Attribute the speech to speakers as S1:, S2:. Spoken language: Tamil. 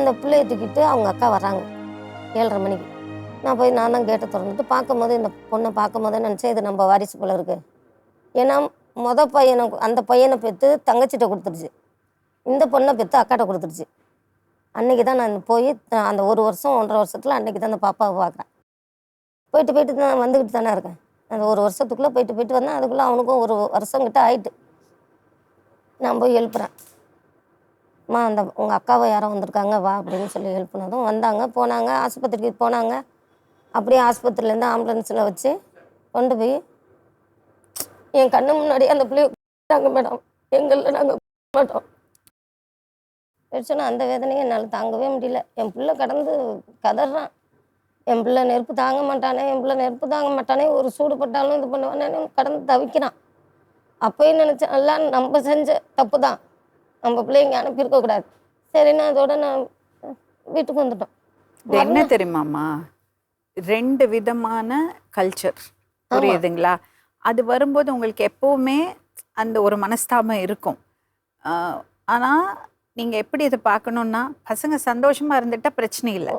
S1: அந்த பிள்ளைய தூக்கிட்டு அவங்க அக்கா வர்றாங்க 7:30 மணிக்கு. நான் தான் கேட்டை திறந்துட்டு பார்க்கும்போது இந்த பொண்ணை பார்க்கும்போதே நினச்சேன் இது நம்ம வாரிசு போல இருக்கு. ஏன்னா பையனை அந்த பையனை பெற்று தங்கச்சிட்ட கொடுத்துருச்சு, இந்த பொண்ணை பெற்று அக்காட்ட கொடுத்துருச்சு. அன்றைக்கி தான் நான் போய் அந்த 1 வருஷம் 1.5 வருஷத்தில் அன்றைக்கி தான் அந்த பாப்பாவை பார்க்குறேன். போயிட்டு தான் வந்துக்கிட்டு தானே இருக்கேன். அந்த 1 வருஷத்துக்குள்ளே போயிட்டு வந்தேன். அதுக்குள்ளே அவனுக்கும் 1 வருஷம் கிட்ட ஆயிட்டு. நான் போய் எழுப்புறேன், அம்மா அந்த உங்கள் அக்காவை யாரோ வந்திருக்காங்க வா அப்படின்னு சொல்லி எழுப்புனதும் வந்தாங்க, போனாங்க, ஆஸ்பத்திரிக்கு போனாங்க. அப்படியே ஆஸ்பத்திரியிலேருந்து ஆம்புலன்ஸில் வச்சு கொண்டு போய் என் கண்ணு முன்னாடியே அந்த பிள்ளைய நாங்கள் மேடம் எங்களில் நாங்கள் மாட்டோம் வச்சோன்னா அந்த வேதனையை என்னால் தாங்கவே முடியல. என் பிள்ளை கடந்து கதறான், என் பிள்ளை நெருப்பு தாங்க மாட்டானே, என் பிள்ளை நெருப்பு தாங்க மாட்டானே, ஒரு சூடு பட்டாலும் இது பண்ணுவானே கடந்து தவிக்கிறான். அப்போயும் நினச்சேன் எல்லாம் நம்ம செஞ்ச தப்பு தான், நம்ம பிள்ளைங்க அனுப்பியிருக்கக்கூடாது. சரின்னா அதோட நான் வீட்டுக்கு வந்துட்டோம்.
S2: என்ன தெரியுமாம்மா, 2 விதமான கல்ச்சர் புரியுதுங்களா? அது வரும்போது உங்களுக்கு எப்போவுமே அந்த ஒரு மனஸ்தாபம் இருக்கும். ஆனால் நீங்கள் எப்படி இதை பார்க்கணுன்னா, பசங்க சந்தோஷமாக இருந்துட்டால் பிரச்சனை இல்லை.